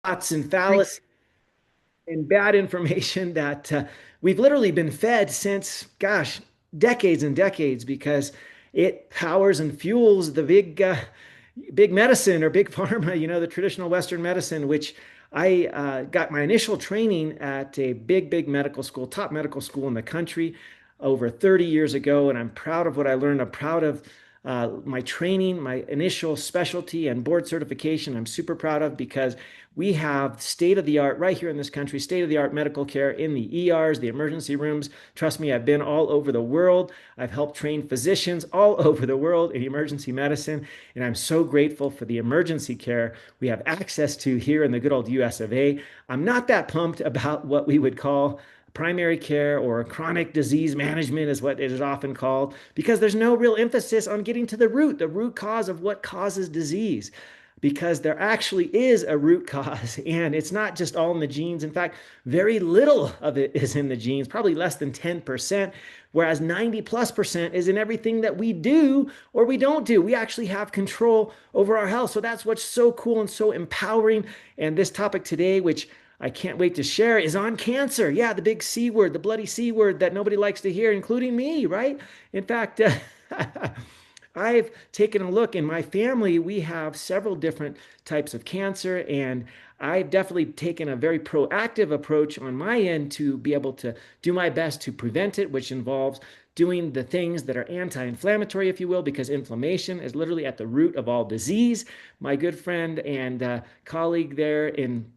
thoughts and fallacies and bad information that we've literally been fed since, gosh, decades and decades because it powers and fuels the big medicine or big pharma, the traditional Western medicine, which I got my initial training at a big medical school, top medical school in the country over 30 years ago. And I'm proud of what I learned. I'm proud of my training, my initial specialty and board certification. I'm super proud of because we have state of the art right here in this country, state of the art medical care in the ERs, the emergency rooms. Trust me, I've been all over the world. I've helped train physicians all over the world in emergency medicine. And I'm so grateful for the emergency care we have access to here in the good old US of A. I'm not that pumped about what we would call primary care or chronic disease management is what it is often called, because there's no real emphasis on getting to the root cause of what causes disease. Because there actually is a root cause, and it's not just all in the genes. In fact, very little of it is in the genes, probably less than 10%, whereas 90+% is in everything that we do or we don't do. We actually have control over our health. So that's what's so cool and so empowering. And this topic today, which I can't wait to share, is on cancer. Yeah, the big C word, the bloody C word that nobody likes to hear, including me, right? In fact, I've taken a look in my family. We have several different types of cancer, and I've definitely taken a very proactive approach on my end to be able to do my best to prevent it, which involves doing the things that are anti-inflammatory, if you will, because inflammation is literally at the root of all disease. My good friend and colleague there in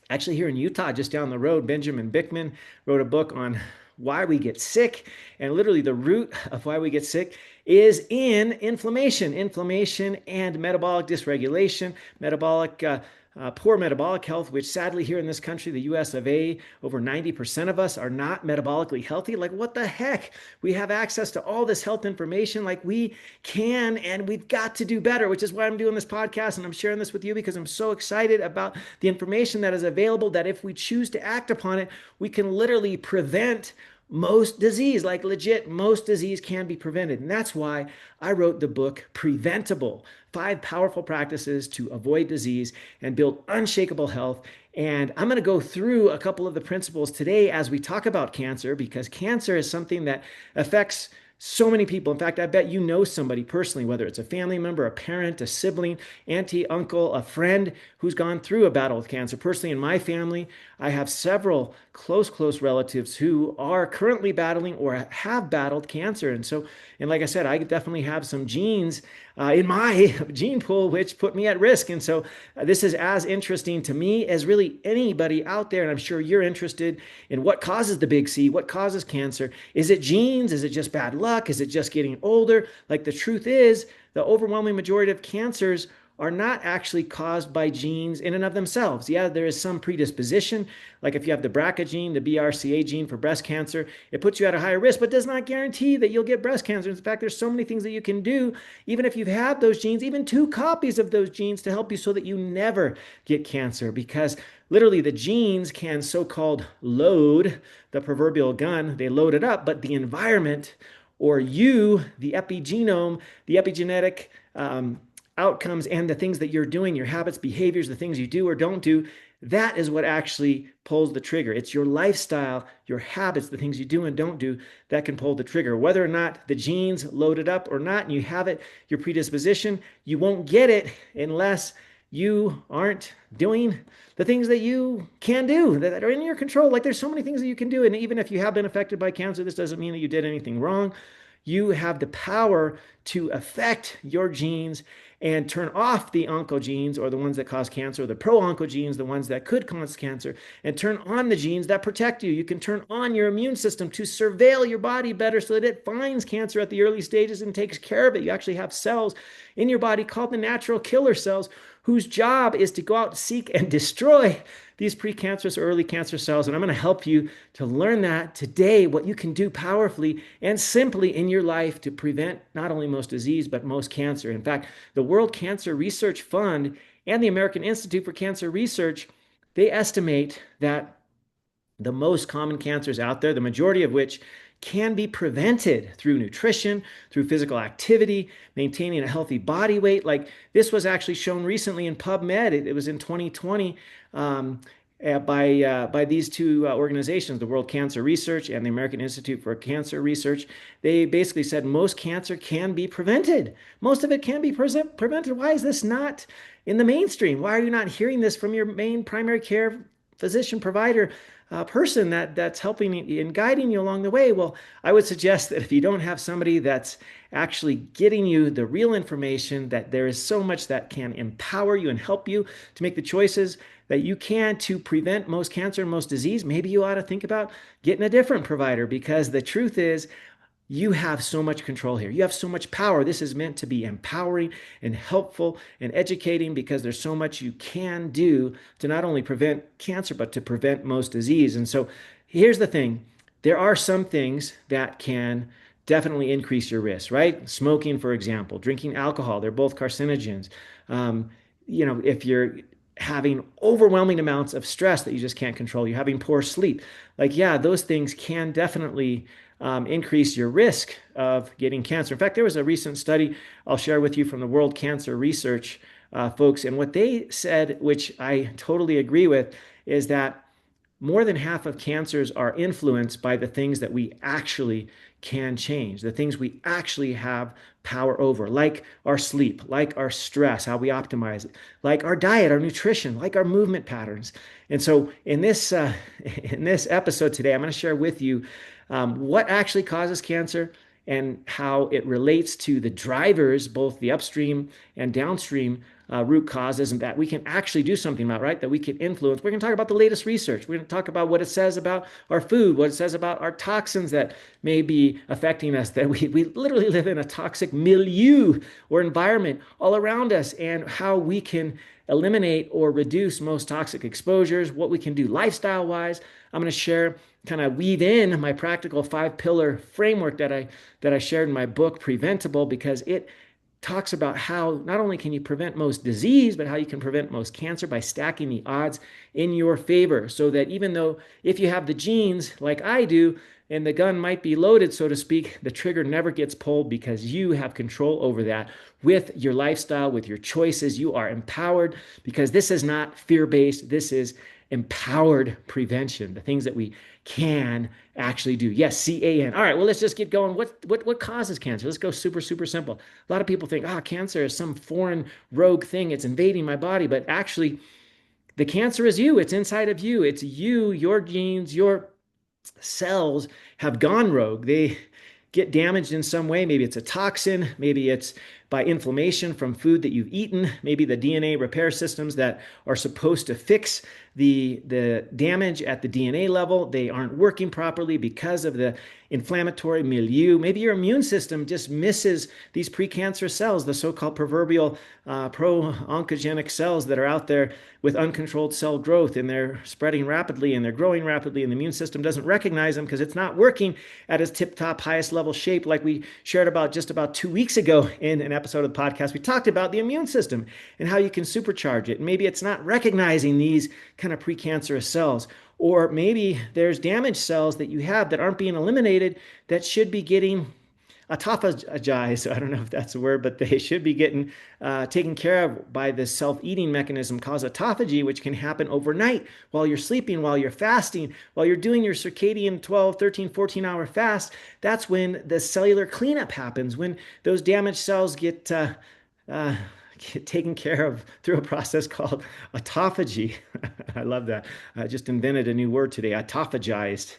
actually here in Utah, just down the road, Benjamin Bickman wrote a book on why we get sick. And literally, the root of why we get sick is in inflammation and metabolic dysregulation, poor metabolic health, which sadly here in this country, the US of A, over 90% of us are not metabolically healthy. Like, what the heck? We have access to all this health information. Like, we can, and we've got to do better, which is why I'm doing this podcast and I'm sharing this with you because I'm so excited about the information that is available that if we choose to act upon it, we can literally prevent most disease. Like, legit, most disease can be prevented. And that's why I wrote the book Preventable: 5 Powerful Practices to Avoid Disease and Build Unshakable Health. And I'm going to go through a couple of the principles today as we talk about cancer, because cancer is something that affects so many people. In fact, I bet you know somebody personally, whether it's a family member, a parent, a sibling, auntie, uncle, a friend who's gone through a battle with cancer. Personally, in my family, I have several close relatives who are currently battling or have battled cancer. And like I said, I definitely have some genes in my gene pool, which put me at risk. And so this is as interesting to me as really anybody out there. And I'm sure you're interested in what causes the big C, what causes cancer. Is it genes? Is it just bad luck? Is it just getting older? Like, the truth is, the overwhelming majority of cancers are not actually caused by genes in and of themselves. Yeah, there is some predisposition. Like, if you have the BRCA gene, the BRCA gene for breast cancer, it puts you at a higher risk, but does not guarantee that you'll get breast cancer. In fact, there's so many things that you can do, even if you've had those genes, even 2 copies of those genes, to help you so that you never get cancer. Because literally, the genes can so-called load the proverbial gun. They load it up, but the environment, or you, the epigenome, the epigenetic outcomes, and the things that you're doing, your habits, behaviors, the things you do or don't do, that is what actually pulls the trigger. It's your lifestyle, your habits, the things you do and don't do that can pull the trigger. Whether or not the genes load it up or not, and you have it, your predisposition, you won't get it unless you aren't doing the things that you can do that are in your control. Like, there's so many things that you can do. And even if you have been affected by cancer, this doesn't mean that you did anything wrong. You have the power to affect your genes and turn off the oncogenes, or the ones that cause cancer, or the pro-oncogenes, the ones that could cause cancer, and turn on the genes that protect you. You can turn on your immune system to surveil your body better so that it finds cancer at the early stages and takes care of it. You actually have cells in your body called the natural killer cells, whose job is to go out, seek, and destroy these precancerous or early cancer cells. And I'm going to help you to learn that today, what you can do powerfully and simply in your life to prevent not only most disease, but most cancer. In fact, the World Cancer Research Fund and the American Institute for Cancer Research, they estimate that the most common cancers out there, the majority of which can be prevented through nutrition, through physical activity, maintaining a healthy body weight. Like this was actually shown recently in PubMed. It was in 2020. Um, by these two organizations, the World Cancer Research and the American Institute for Cancer Research. They basically said most cancer can be prevented. Most of it can be prevented. Why is this not in the mainstream? Why are you not hearing this from your main primary care physician provider person that's helping and guiding you along the way? Well, I would suggest that if you don't have somebody that's actually getting you the real information, that there is so much that can empower you and help you to make the choices that you can to prevent most cancer and most disease, maybe you ought to think about getting a different provider, because the truth is you have so much control here. You have so much power. This is meant to be empowering and helpful and educating, because there's so much you can do to not only prevent cancer, but to prevent most disease. And so here's the thing. There are some things that can definitely increase your risk, right? Smoking, for example, drinking alcohol, they're both carcinogens. Um, if you're having overwhelming amounts of stress that you just can't control, you're having poor sleep, like, yeah, those things can definitely increase your risk of getting cancer. In fact, there was a recent study I'll share with you from the World Cancer Research folks, and what they said, which I totally agree with, is that more than half of cancers are influenced by the things that we actually can change, the things we actually have power over, like our sleep, like our stress, how we optimize it, like our diet, our nutrition, like our movement patterns. And so in this in this episode today, I'm going to share with you what actually causes cancer and how it relates to the drivers, both the upstream and downstream root causes, and that we can actually do something about, right? That we can influence. We're going to talk about the latest research. We're going to talk about what it says about our food, what it says about our toxins that may be affecting us, that we literally live in a toxic milieu or environment all around us, and how we can eliminate or reduce most toxic exposures, what we can do lifestyle wise. I'm going to share, kind of weave in my practical 5-pillar framework that I shared in my book, Preventable, because it talks about how not only can you prevent most disease, but how you can prevent most cancer by stacking the odds in your favor. So that even though if you have the genes like I do, and the gun might be loaded, so to speak, the trigger never gets pulled, because you have control over that with your lifestyle, with your choices. You are empowered, because this is not fear-based. This is empowered prevention, the things that we can actually do. Yes, CAN. All right, well, let's just get going. What causes cancer? Let's go super, super simple. A lot of people think, cancer is some foreign rogue thing. It's invading my body. But actually, the cancer is you. It's inside of you. It's you, your genes, your cells have gone rogue. They get damaged in some way. Maybe it's a toxin. Maybe it's by inflammation from food that you've eaten. Maybe the DNA repair systems that are supposed to fix the damage at the DNA level, they aren't working properly because of the inflammatory milieu. Maybe your immune system just misses these precancerous cells, the so-called proverbial pro-oncogenic cells that are out there with uncontrolled cell growth, and they're spreading rapidly and they're growing rapidly, and the immune system doesn't recognize them because it's not working at its tip-top highest level shape. Like we shared about just about 2 weeks ago in an episode of the podcast, we talked about the immune system and how you can supercharge it. And maybe it's not recognizing these kind of precancerous cells. Or maybe there's damaged cells that you have that aren't being eliminated that should be getting autophagized. I don't know if that's a word, but they should be getting taken care of by this self-eating mechanism called autophagy, which can happen overnight while you're sleeping, while you're fasting, while you're doing your circadian 12, 13, 14-hour fast. That's when the cellular cleanup happens, when those damaged cells get taken care of through a process called autophagy. I love that. I just invented a new word today, autophagized.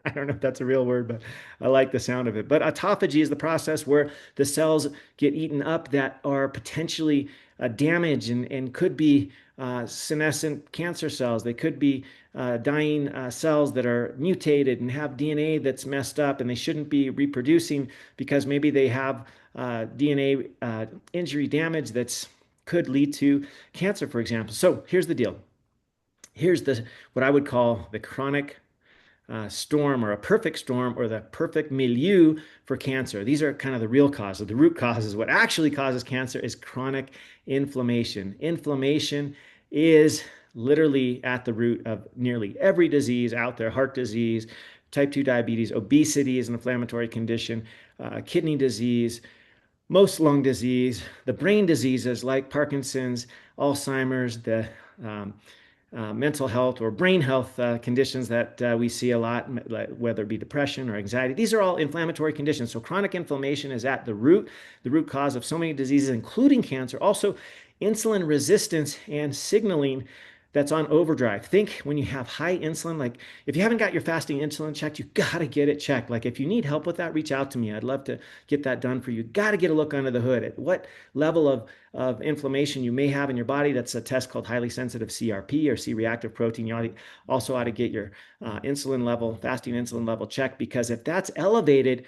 I don't know if that's a real word, but I like the sound of it. But autophagy is the process where the cells get eaten up that are potentially damaged and could be senescent cancer cells. They could be dying cells that are mutated and have DNA that's messed up, and they shouldn't be reproducing because maybe they have DNA injury damage that's could lead to cancer, for example. So here's the deal. Here's what I would call the chronic storm, or a perfect storm, or the perfect milieu for cancer. These are kind of the real causes. The root causes. What actually causes cancer is chronic inflammation. Inflammation is literally at the root of nearly every disease out there: heart disease, type 2 diabetes, obesity is an inflammatory condition, kidney disease, most lung disease, the brain diseases like Parkinson's, Alzheimer's, the um, mental health or brain health conditions that we see a lot, whether it be depression or anxiety. These are all inflammatory conditions. So chronic inflammation is at the root cause of so many diseases, including cancer. Also, insulin resistance and signaling that's on overdrive. Think when you have high insulin, like if you haven't got your fasting insulin checked, you got to get it checked. Like if you need help with that, reach out to me. I'd love to get that done for you. Got to get a look under the hood at what level of inflammation you may have in your body. That's a test called highly sensitive CRP or C-reactive protein. You also ought to get your insulin level, fasting insulin level checked, because if that's elevated,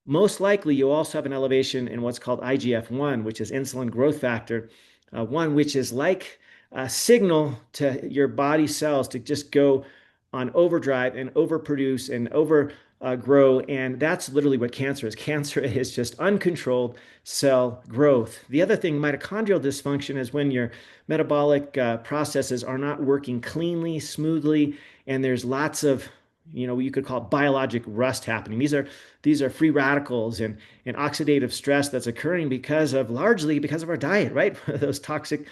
most likely you'll also have an elevation in what's called IGF-1, which is insulin growth factor 1, which is like a signal to your body cells to just go on overdrive and overproduce and overgrow. And that's literally what cancer is. Cancer is just uncontrolled cell growth. The other thing, mitochondrial dysfunction, is when your metabolic processes are not working cleanly, smoothly, and there's lots of, you could call it biologic rust happening. These are free radicals and oxidative stress that's occurring largely because of our diet, right? Those toxic,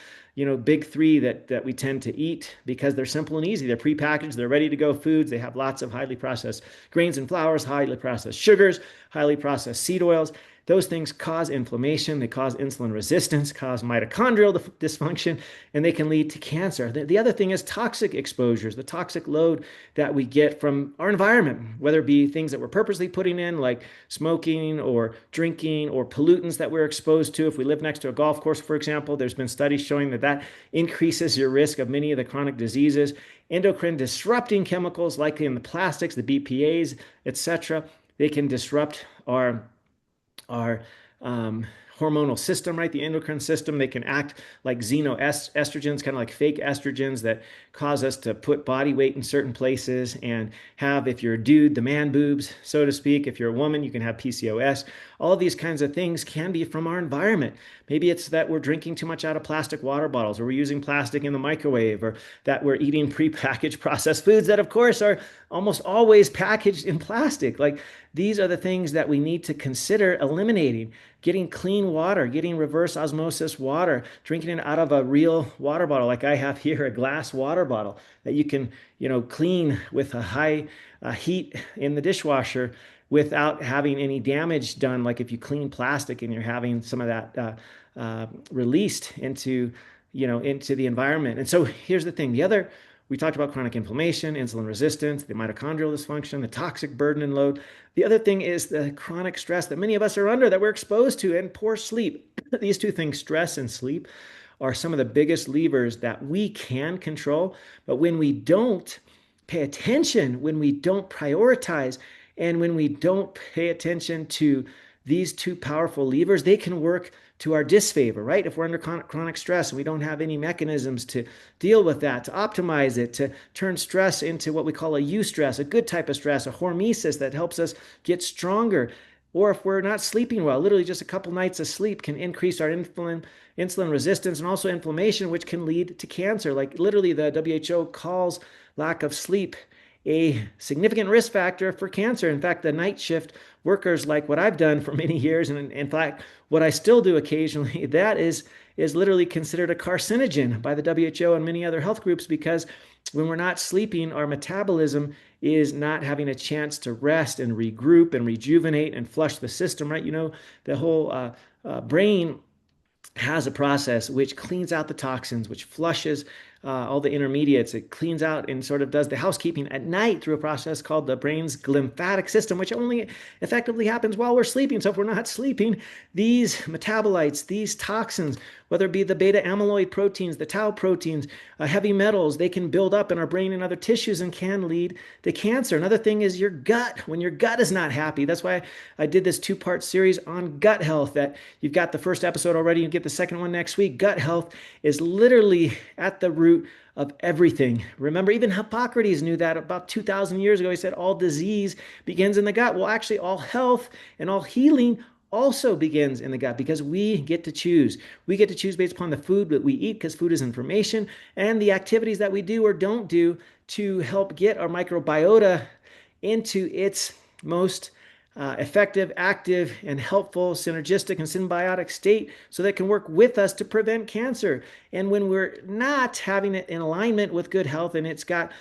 big three that we tend to eat because they're simple and easy. They're prepackaged, they're ready to go foods. They have lots of highly processed grains and flours, highly processed sugars, highly processed seed oils. Those things cause inflammation, they cause insulin resistance, cause mitochondrial dysfunction, and they can lead to cancer. The other thing is toxic exposures, the toxic load that we get from our environment, whether it be things that we're purposely putting in, like smoking or drinking, or pollutants that we're exposed to. If we live next to a golf course, for example, there's been studies showing that increases your risk of many of the chronic diseases. Endocrine disrupting chemicals, like in the plastics, the BPAs, etc., they can disrupt our hormonal system, right? The endocrine system. They can act like xenoestrogens, kind of like fake estrogens that cause us to put body weight in certain places and have, if you're a dude, the man boobs, so to speak. If you're a woman, you can have PCOS. All of these kinds of things can be from our environment. Maybe it's that we're drinking too much out of plastic water bottles, or we're using plastic in the microwave, or that we're eating prepackaged processed foods that, of course, are almost always packaged in plastic. Like, these are the things that we need to consider eliminating. Getting clean water, getting reverse osmosis water, drinking it out of a real water bottle, like I have here, a glass water bottle that you can, clean with a high heat in the dishwasher without having any damage done. Like if you clean plastic and you're having some of that released into the environment. And so here's the thing. We talked about chronic inflammation, insulin resistance, the mitochondrial dysfunction, the toxic burden and load. The other thing is the chronic stress that many of us are under, that we're exposed to, and poor sleep. These two things, stress and sleep, are some of the biggest levers that we can control. But when we don't pay attention, when we don't prioritize, and when we don't pay attention to these two powerful levers, they can work to our disfavor, right? If we're under chronic stress and we don't have any mechanisms to deal with that, to optimize it, to turn stress into what we call a eustress, a good type of stress, a hormesis that helps us get stronger. Or if we're not sleeping well, literally just a couple nights of sleep can increase our insulin resistance and also inflammation, which can lead to cancer. Like literally the WHO calls lack of sleep a significant risk factor for cancer. In fact, the night shift workers, like what I've done for many years, and in fact, what I still do occasionally, that is literally considered a carcinogen by the WHO and many other health groups, because when we're not sleeping, our metabolism is not having a chance to rest and regroup and rejuvenate and flush the system, right? The whole brain has a process which cleans out the toxins, which flushes all the intermediates. It cleans out and sort of does the housekeeping at night through a process called the brain's glymphatic system, which only effectively happens while we're sleeping. So if we're not sleeping, these metabolites, these toxins, whether it be the beta amyloid proteins, the tau proteins, heavy metals, they can build up in our brain and other tissues and can lead to cancer. Another thing is your gut. When your gut is not happy, that's why I did this 2-part series on gut health, that you've got the first episode already, you get the second one next week. Gut health is literally at the root of everything. Remember, even Hippocrates knew that about 2,000 years ago. He said all disease begins in the gut. Well, actually, all health and all healing also begins in the gut, because we get to choose. We get to choose based upon the food that we eat, because food is information, and the activities that we do or don't do to help get our microbiota into its most effective, active, and helpful, synergistic, and symbiotic state so that it can work with us to prevent cancer. And when we're not having it in alignment with good health and it's got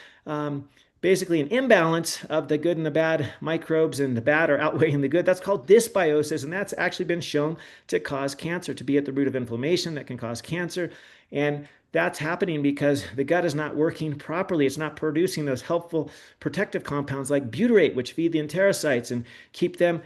basically an imbalance of the good and the bad microbes, and the bad are outweighing the good, that's called dysbiosis. And that's actually been shown to cause cancer, to be at the root of inflammation that can cause cancer. And that's happening because the gut is not working properly. It's not producing those helpful protective compounds like butyrate, which feed the enterocytes and keep them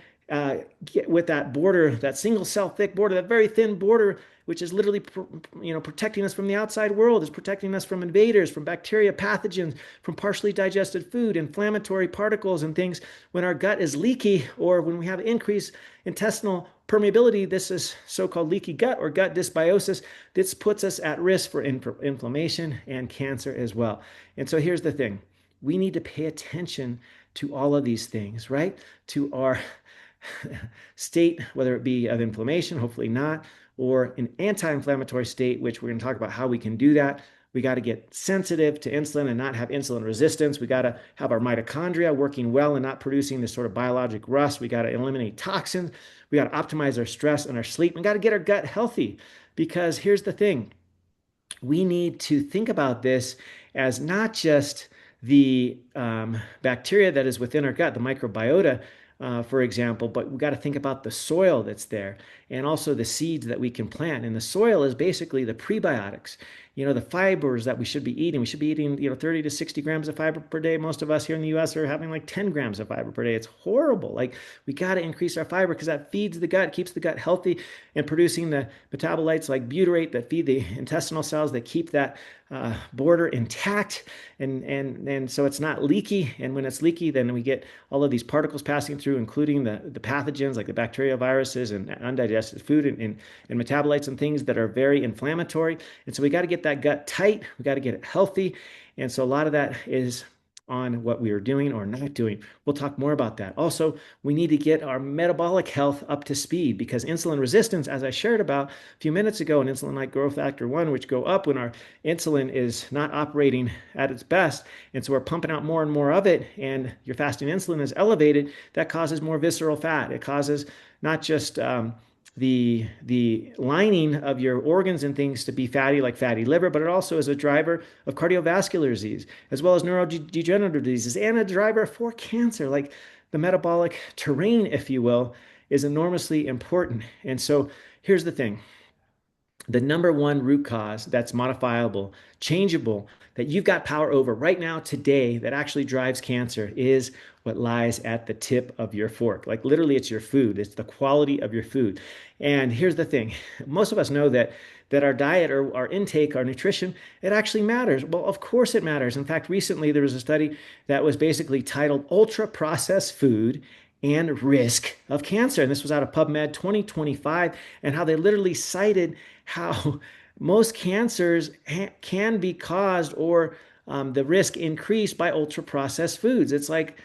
with that border, that single cell thick border, that very thin border, which is literally protecting us from the outside world, is protecting us from invaders, from bacteria, pathogens, from partially digested food, inflammatory particles and things. When our gut is leaky, or when we have increased intestinal permeability, this is so-called leaky gut or gut dysbiosis. This puts us at risk for inflammation and cancer as well. And so here's the thing. We need to pay attention to all of these things, right? To our state, whether it be of inflammation, hopefully not, or an anti-inflammatory state, which we're going to talk about how we can do that. We got to get sensitive to insulin and not have insulin resistance. We got to have our mitochondria working well and not producing this sort of biologic rust. We got to eliminate toxins. We got to optimize our stress and our sleep. We got to get our gut healthy, because here's the thing. We need to think about this as not just the bacteria that is within our gut, the microbiota, for example, but we got to think about the soil that's there, and also the seeds that we can plant. And the soil is basically the prebiotics, the fibers that we should be eating. We should be eating, 30 to 60 grams of fiber per day. Most of us here in the US are having like 10 grams of fiber per day. It's horrible. Like, we got to increase our fiber because that feeds the gut, keeps the gut healthy, and producing the metabolites like butyrate that feed the intestinal cells, that keep that border intact, and so it's not leaky. And when it's leaky, then we get all of these particles passing through, including the pathogens like the bacteria, viruses, and undigested food, and metabolites and things that are very inflammatory. And so we got to get that gut tight. We got to get it healthy. And so a lot of that is on what we are doing or not doing. We'll talk more about that. Also, we need to get our metabolic health up to speed, because insulin resistance, as I shared about a few minutes ago, and insulin-like growth factor 1, which go up when our insulin is not operating at its best. And so we're pumping out more and more of it, and your fasting insulin is elevated. That causes more visceral fat. It causes not just the lining of your organs and things to be fatty, like fatty liver, but it also is a driver of cardiovascular disease, as well as neurodegenerative diseases, and a driver for cancer. Like, the metabolic terrain, if you will, is enormously important. And so here's the thing. The number one root cause that's modifiable, changeable, that you've got power over right now, today, that actually drives cancer is what lies at the tip of your fork. Like, literally, it's your food. It's the quality of your food. And here's the thing. Most of us know that our diet, or our intake, our nutrition, it actually matters. Well, of course it matters. In fact, recently there was a study that was basically titled Ultra Processed Food and Risk of Cancer. And this was out of PubMed 2025, and how they literally cited how most cancers can be caused, or the risk increased, by ultra processed foods. It's like,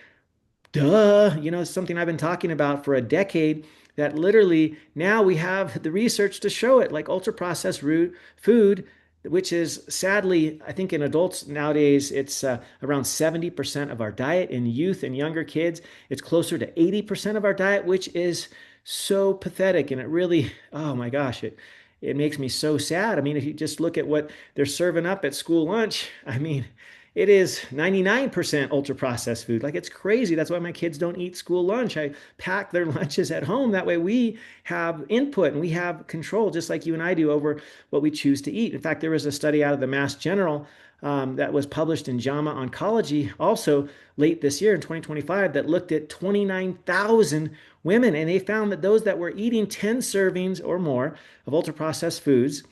duh, it's something I've been talking about for a decade, that literally now we have the research to show it. Like, ultra processed food, which is sadly, I think in adults nowadays, it's around 70% of our diet. In youth and younger kids, it's closer to 80% of our diet, which is so pathetic. And it really, oh my gosh, it makes me so sad. I mean, if you just look at what they're serving up at school lunch, I mean, it is 99% ultra processed food. Like, it's crazy. That's why my kids don't eat school lunch. I pack their lunches at home. That way we have input and we have control, just like you and I do, over what we choose to eat. In fact, there was a study out of the Mass General that was published in JAMA Oncology also late this year in 2025, that looked at 29,000 women. And they found that those that were eating 10 servings or more of ultra processed foods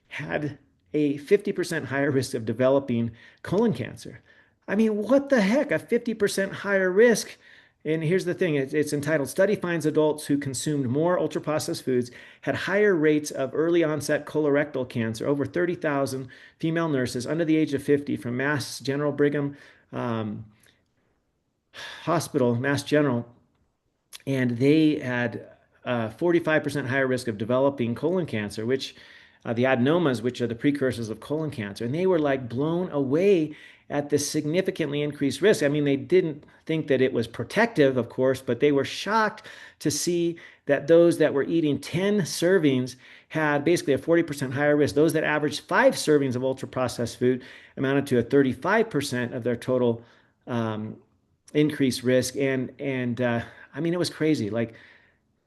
had a 50% higher risk of developing colon cancer. I mean, what the heck? A 50% higher risk. And here's the thing. It's entitled Study Finds Adults Who Consumed More Ultra-Processed Foods Had Higher Rates of Early Onset Colorectal Cancer. Over 30,000 female nurses under the age of 50 from Mass General Brigham Hospital, Mass General, and they had 45% higher risk of developing colon cancer, which the adenomas, which are the precursors of colon cancer. And they were like blown away at the significantly increased risk. I mean, they didn't think that it was protective, of course, but they were shocked to see that those that were eating 10 servings had basically a 40% higher risk. Those that averaged 5 servings of ultra processed food amounted to a 35% of their total um, increased risk. And I mean, it was crazy. Like,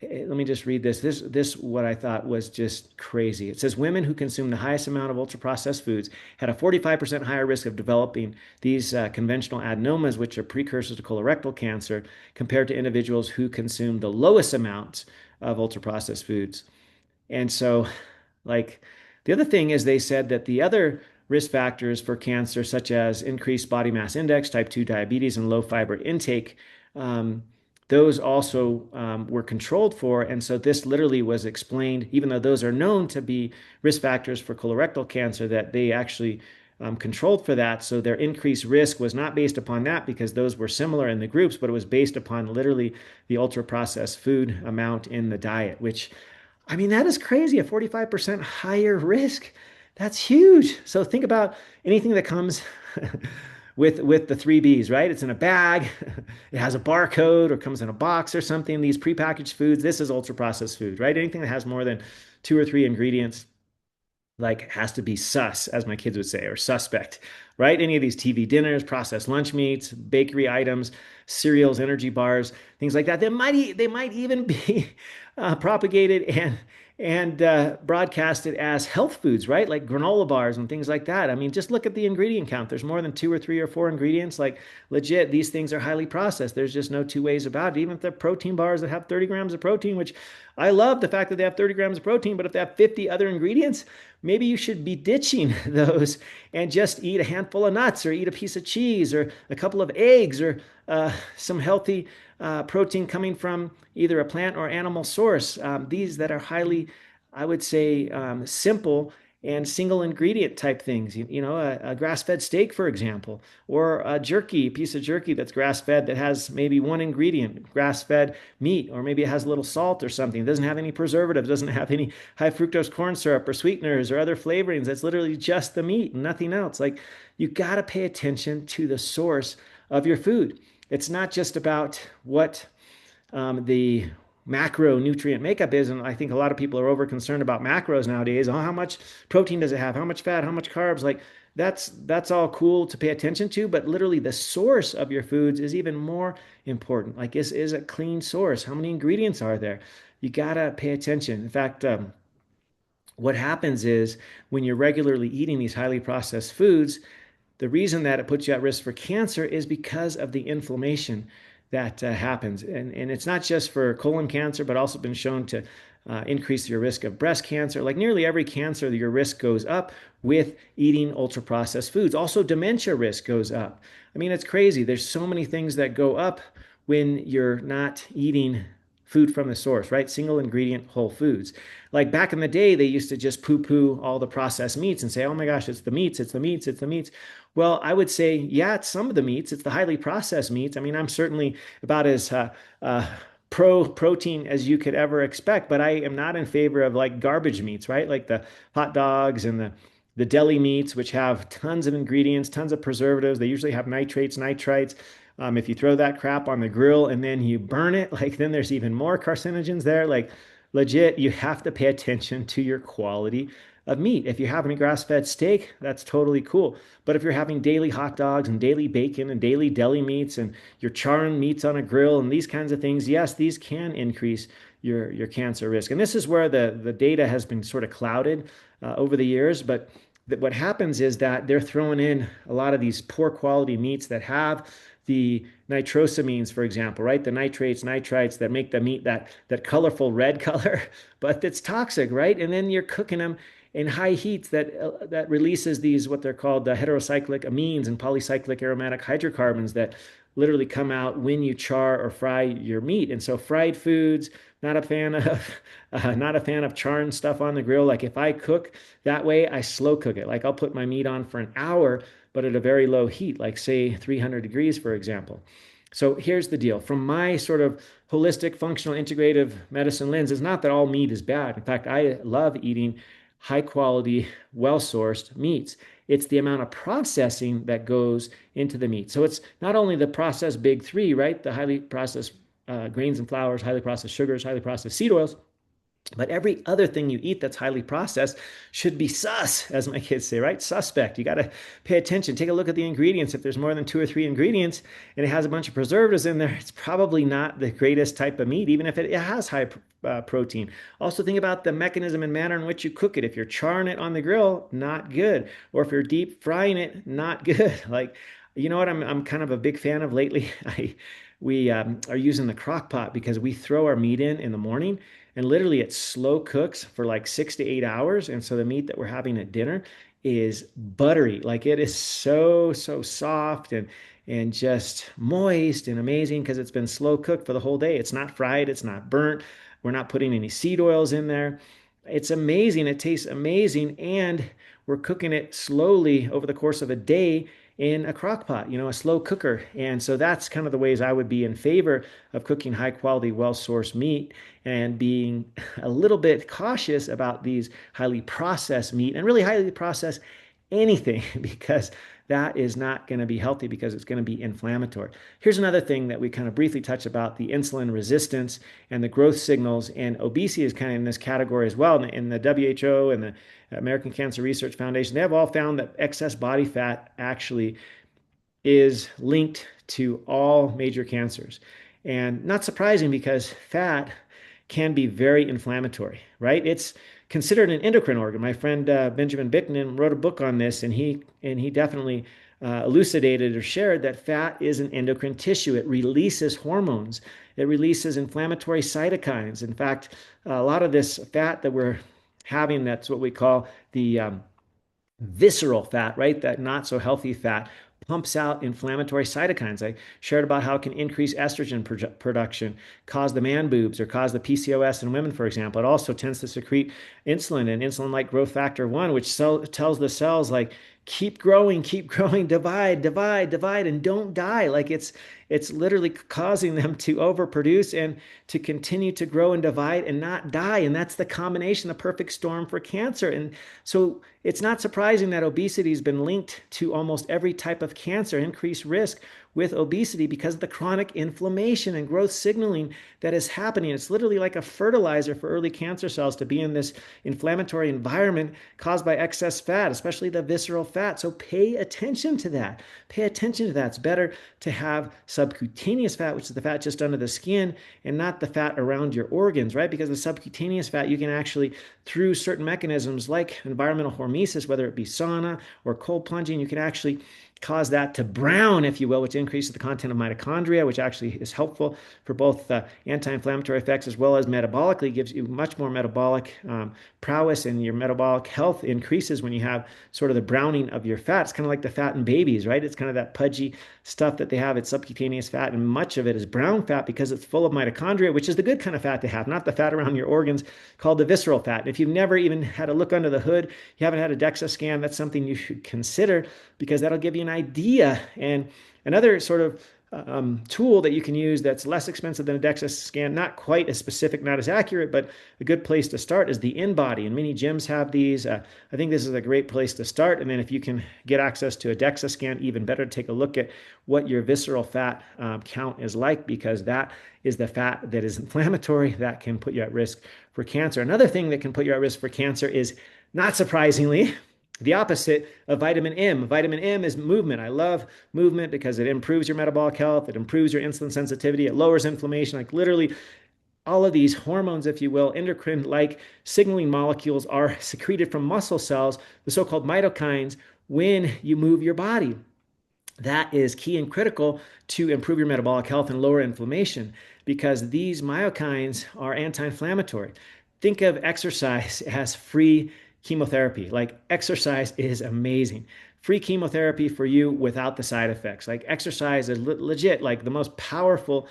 let me just read this. This what I thought was just crazy. It says women who consume the highest amount of ultra processed foods had a 45% higher risk of developing these conventional adenomas, which are precursors to colorectal cancer, compared to individuals who consume the lowest amounts of ultra processed foods. And so, like, the other thing is they said that the other risk factors for cancer, such as increased body mass index, type 2 diabetes, and low fiber intake, um, those also were controlled for. And so this literally was explained, even though those are known to be risk factors for colorectal cancer, that they actually controlled for that. So their increased risk was not based upon that because those were similar in the groups, but it was based upon literally the ultra processed food amount in the diet, which, I mean, that is crazy. A 45% higher risk. That's huge. So think about anything that comes with the three B's, right? It's in a bag, it has a barcode or comes in a box or something. These prepackaged foods, this is ultra processed food, right? Anything that has more than 2 or 3 ingredients, like, has to be sus, as my kids would say, or suspect, right? Any of these TV dinners, processed lunch meats, bakery items, cereals, energy bars, things like that. They might even be propagated and broadcasted as health foods, right? Like granola bars and things like that. I mean, just look at the ingredient count. There's more than 2 or 3 or 4 ingredients. Like, legit, these things are highly processed. There's just no two ways about it. Even if they're protein bars that have 30 grams of protein, which I love the fact that they have 30 grams of protein, but if they have 50 other ingredients, maybe you should be ditching those and just eat a handful of nuts or eat a piece of cheese or a couple of eggs or some healthy protein coming from either a plant or animal source. These that are highly, I would say, simple and single ingredient type things. You know, a grass-fed steak, for example, or a jerky, a piece of jerky that's grass-fed that has maybe one ingredient, grass-fed meat, or maybe it has a little salt or something. It doesn't have any preservatives, doesn't have any high fructose corn syrup or sweeteners or other flavorings. It's literally just the meat and nothing else. Like, you got to pay attention to the source of your food. It's not just about what the macronutrient makeup is. And I think a lot of people are over concerned about macros nowadays. Oh, how much protein does it have? How much fat? How much carbs? Like, that's all cool to pay attention to, but literally the source of your foods is even more important. Like, is a clean source? How many ingredients are there? You gotta pay attention. In fact, what happens is when you're regularly eating these highly processed foods, the reason that it puts you at risk for cancer is because of the inflammation that happens. And it's not just for colon cancer, but also been shown to increase your risk of breast cancer. Like, nearly every cancer, your risk goes up with eating ultra processed foods. Also, dementia risk goes up. I mean, it's crazy. There's so many things that go up when you're not eating food from the source, right? Single ingredient whole foods. Like, back in the day, they used to just poo poo all the processed meats and say, oh my gosh, it's the meats, it's the meats, it's the meats. Well, I would say, yeah, it's some of the meats, it's the highly processed meats. I mean, I'm certainly about as pro protein as you could ever expect, but I am not in favor of like garbage meats, right? Like the hot dogs and the deli meats, which have tons of ingredients, tons of preservatives. They usually have nitrates, nitrites. If you throw that crap on the grill and then you burn it, like, then there's even more carcinogens there. Like, legit, you have to pay attention to your quality of meat. If you're having a grass-fed steak, that's totally cool. But if you're having daily hot dogs and daily bacon and daily deli meats and you're charring meats on a grill and these kinds of things, yes, these can increase your cancer risk. And this is where the data has been sort of clouded over the years. But what happens is that they're throwing in a lot of these poor quality meats that have the nitrosamines, for example, right? The nitrates, nitrites that make the meat that colorful red color, but it's toxic, right? And then you're cooking them in high heats that releases these what they're called the heterocyclic amines and polycyclic aromatic hydrocarbons that literally come out when you char or fry your meat. And so fried foods, not a fan of not a fan of charring stuff on the grill. Like, if I cook that way, I slow cook it. Like, I'll put my meat on for an hour, but at a very low heat, like say 300 degrees, for example. So here's the deal. From my sort of holistic, functional, integrative medicine lens, it's not that all meat is bad. In fact, I love eating high quality, well sourced meats. It's the amount of processing that goes into the meat. So it's not only the processed big three, right? The highly processed grains and flours, highly processed sugars, highly processed seed oils, but every other thing you eat that's highly processed should be sus, as my kids say, right? Suspect. You got to pay attention. Take a look at the ingredients. If there's more than two or three ingredients and it has a bunch of preservatives in there, it's probably not the greatest type of meat, even if it has high protein. Also, think about the mechanism and manner in which you cook it. If you're charring it on the grill, not good. Or if you're deep frying it, not good. Like, you know what I'm kind of a big fan of lately? We are using the crock pot because we throw our meat in the morning and literally it slow cooks for like 6 to 8 hours. And so the meat that we're having at dinner is buttery. Like it is so soft and just moist and amazing because it's been slow cooked for the whole day. It's not fried, it's not burnt. We're not putting any seed oils in there. It's amazing. It tastes amazing. And we're cooking it slowly over the course of a day in a crock pot, a slow cooker. And so that's kind of the ways I would be in favor of cooking high quality, well-sourced meat and being a little bit cautious about these highly processed meat and really highly processed anything because that is not going to be healthy because it's going to be inflammatory. Here's another thing that we kind of briefly touch about the insulin resistance and the growth signals, and obesity is kind of in this category as well. In the WHO and the American Cancer Research Foundation, they have all found that excess body fat actually is linked to all major cancers. And not surprising because fat can be very inflammatory, right? It's considered an endocrine organ. My friend Benjamin Bickman wrote a book on this, and he definitely elucidated or shared that fat is an endocrine tissue. It releases hormones. It releases inflammatory cytokines. In fact, a lot of this fat that we're having, that's what we call the visceral fat, right? That not so healthy fat pumps out inflammatory cytokines. I shared about how it can increase estrogen production, cause the man boobs, or cause the PCOS in women, for example. It also tends to secrete insulin and insulin-like growth factor 1, which tells the cells like, keep growing, divide, and don't die. Like it's literally causing them to overproduce and to continue to grow and divide and not die. And that's the combination, the perfect storm for cancer. And so it's not surprising that obesity has been linked to almost every type of cancer, increased risk with obesity because of the chronic inflammation and growth signaling that is happening. It's literally like a fertilizer for early cancer cells to be in this inflammatory environment caused by excess fat, especially the visceral fat. So pay attention to that. Pay attention to that. It's better to have subcutaneous fat, which is the fat just under the skin, and not the fat around your organs, right? Because the subcutaneous fat, you can actually, through certain mechanisms like environmental hormesis, whether it be sauna or cold plunging, you can actually cause that to brown, if you will, which increases the content of mitochondria, which actually is helpful for both anti-inflammatory effects as well as metabolically, gives you much more metabolic prowess, and your metabolic health increases when you have sort of the browning of your fat. It's kind of like the fat in babies, right? It's kind of that pudgy stuff that they have. It's subcutaneous fat, and much of it is brown fat because it's full of mitochondria, which is the good kind of fat to have, not the fat around your organs called the visceral fat. And if you've never even had a look under the hood, you haven't had a DEXA scan, that's something you should consider because that'll give you an idea. And another sort of tool that you can use that's less expensive than a DEXA scan, not quite as specific, not as accurate, but a good place to start is the InBody. And many gyms have these. I think this is a great place to start. And then if you can get access to a DEXA scan, even better, take a look at what your visceral fat count is like, because that is the fat that is inflammatory that can put you at risk for cancer. Another thing that can put you at risk for cancer is, not surprisingly, the opposite of vitamin M. Vitamin M is movement. I love movement because it improves your metabolic health. It improves your insulin sensitivity. It lowers inflammation. Like literally all of these hormones, if you will, endocrine-like signaling molecules are secreted from muscle cells, the so-called myokines, when you move your body. That is key and critical to improve your metabolic health and lower inflammation because these myokines are anti-inflammatory. Think of exercise as free chemotherapy. Like exercise is amazing. Free chemotherapy for you without the side effects. Like exercise is legit like the most powerful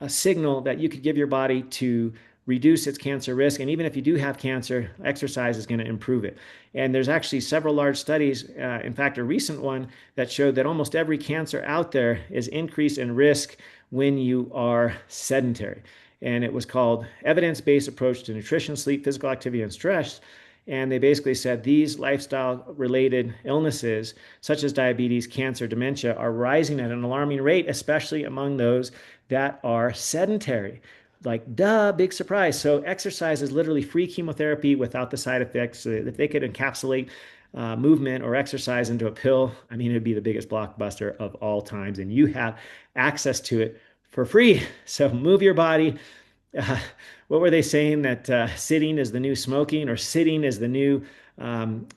signal that you could give your body to reduce its cancer risk. And even if you do have cancer, exercise is going to improve it. And there's actually several large studies, in fact, a recent one that showed that almost every cancer out there is increased in risk when you are sedentary. And it was called Evidence-Based Approach to Nutrition, Sleep, Physical Activity, and Stress. And they basically said these lifestyle related illnesses, such as diabetes, cancer, dementia, are rising at an alarming rate, especially among those that are sedentary. Like, duh, big surprise. So, exercise is literally free chemotherapy without the side effects. So if they could encapsulate movement or exercise into a pill, I mean, it'd be the biggest blockbuster of all times. And you have access to it for free. So, move your body. uh, what were they saying that sitting is the new smoking or sitting is the new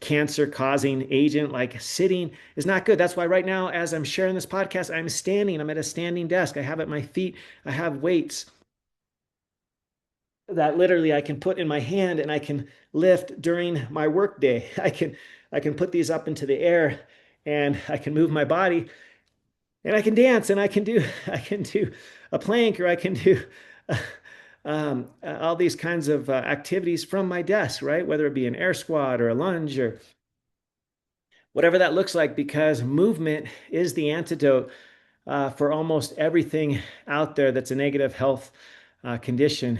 cancer causing agent? Like sitting is not good. That's why right now, as I'm sharing this podcast, I'm standing. I'm at a standing desk. I have at my feet, I have weights that literally I can put in my hand and I can lift during my work day. I can put these up into the air and I can move my body and I can dance and I can do a plank or I can do all these kinds of activities from my desk, right? Whether it be an air squat or a lunge or whatever that looks like, because movement is the antidote for almost everything out there that's a negative health condition.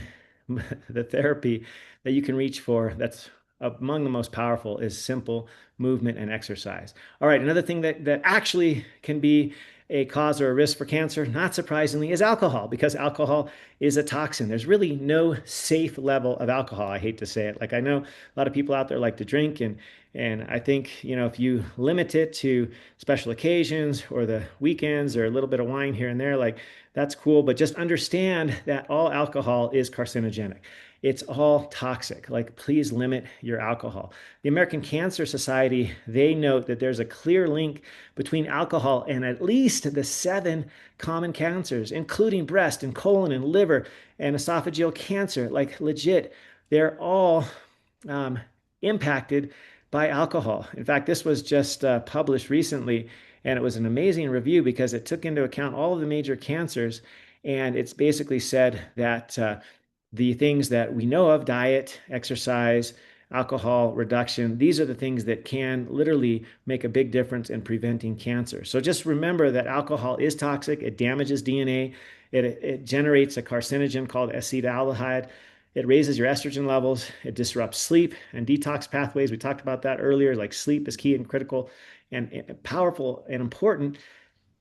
The therapy that you can reach for that's among the most powerful is simple movement and exercise. All right, another thing that actually can be a cause or a risk for cancer, not surprisingly, is alcohol, because alcohol is a toxin. There's really no safe level of alcohol. I hate to say it. Like I know a lot of people out there like to drink, and I think, if you limit it to special occasions or the weekends or a little bit of wine here and there, like that's cool. But just understand that all alcohol is carcinogenic. It's all toxic. Like, please limit your alcohol. The American Cancer Society, they note that there's a clear link between alcohol and at least the 7 common cancers, including breast and colon and liver and esophageal cancer. Like, legit, they're all um, impacted by alcohol. In fact, this was just published recently, and it was an amazing review because it took into account all of the major cancers. And it's basically said that the things that we know of, diet, exercise, alcohol reduction, these are the things that can literally make a big difference in preventing cancer. So just remember that alcohol is toxic. It damages DNA. It generates a carcinogen called acetaldehyde. It raises your estrogen levels. It disrupts sleep and detox pathways. We talked about that earlier. Like, sleep is key and critical and powerful and important.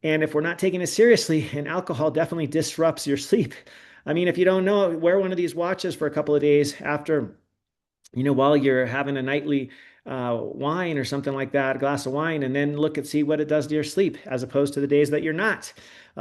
And if we're not taking it seriously, and alcohol definitely disrupts your sleep. I mean, if you don't know, wear one of these watches for a couple of days after, while you're having a nightly wine or something like that, a glass of wine, and then look and see what it does to your sleep as opposed to the days that you're not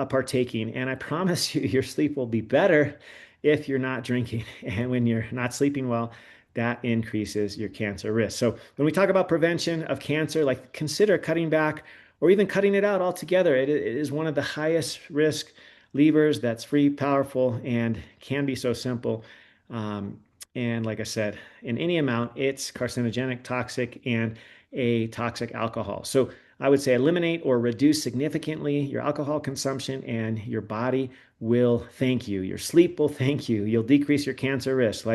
partaking. And I promise you, your sleep will be better if you're not drinking. And when you're not sleeping well, that increases your cancer risk. So when we talk about prevention of cancer, like, consider cutting back or even cutting it out altogether. It is one of the highest risk levers that's free, powerful, and can be so simple. And like I said, in any amount, it's carcinogenic, toxic, and a toxic alcohol. So I would say eliminate or reduce significantly your alcohol consumption, and your body will thank you. Your sleep will thank you. You'll decrease your cancer risk.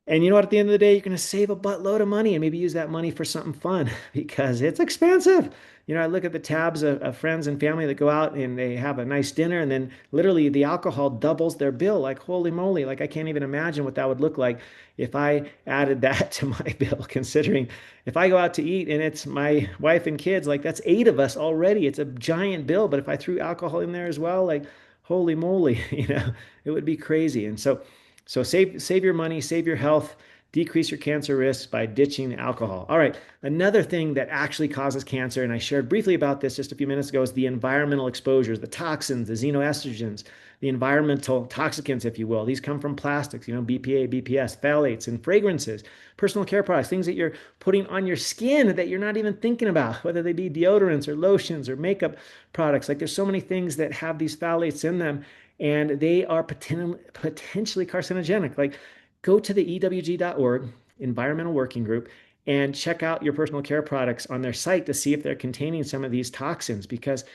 And you know what? At the end of the day, you're going to save a buttload of money and maybe use that money for something fun because it's expensive. I look at the tabs of friends and family that go out and they have a nice dinner, and then literally the alcohol doubles their bill. Like, holy moly. Like, I can't even imagine what that would look like if I added that to my bill, considering if I go out to eat and it's my wife and kids, like, that's 8 of us already. It's a giant bill. But if I threw alcohol in there as well, like, holy moly, it would be crazy. And so save your money, save your health, decrease your cancer risks by ditching alcohol. All right, another thing that actually causes cancer, and I shared briefly about this just a few minutes ago, is the environmental exposures, the toxins, the xenoestrogens, the environmental toxicants, if you will. These come from plastics, BPA, BPS, phthalates, and fragrances, personal care products, things that you're putting on your skin that you're not even thinking about, whether they be deodorants or lotions or makeup products. Like, there's so many things that have these phthalates in them, and they are potentially carcinogenic. Like, go to the EWG.org, Environmental Working Group, and check out your personal care products on their site to see if they're containing some of these toxins, because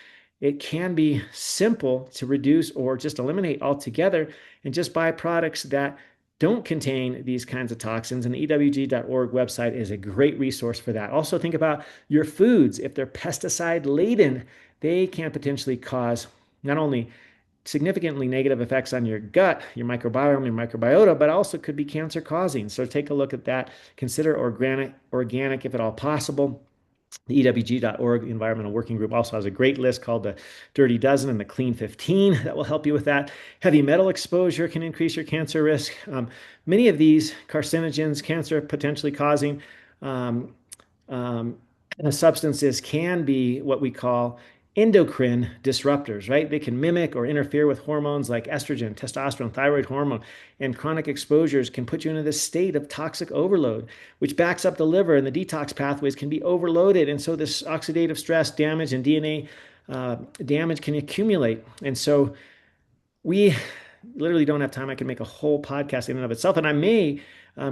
it can be simple to reduce or just eliminate altogether and just buy products that don't contain these kinds of toxins. And the EWG.org website is a great resource for that. Also, think about your foods. If they're pesticide laden, they can potentially cause not only significantly negative effects on your gut, your microbiome, your microbiota, but also could be cancer causing. So take a look at that. Consider organic if at all possible. The EWG.org Environmental Working Group also has a great list called the Dirty Dozen and the Clean 15 that will help you with that. Heavy metal exposure can increase your cancer risk. Many of these carcinogens, cancer potentially causing um, um, substances can be what we call endocrine disruptors, right? They can mimic or interfere with hormones like estrogen, testosterone, thyroid hormone, and chronic exposures can put you into this state of toxic overload, which backs up the liver, and the detox pathways can be overloaded. And so this oxidative stress damage and DNA damage can accumulate. And so we literally don't have time. I can make a whole podcast in and of itself. And I may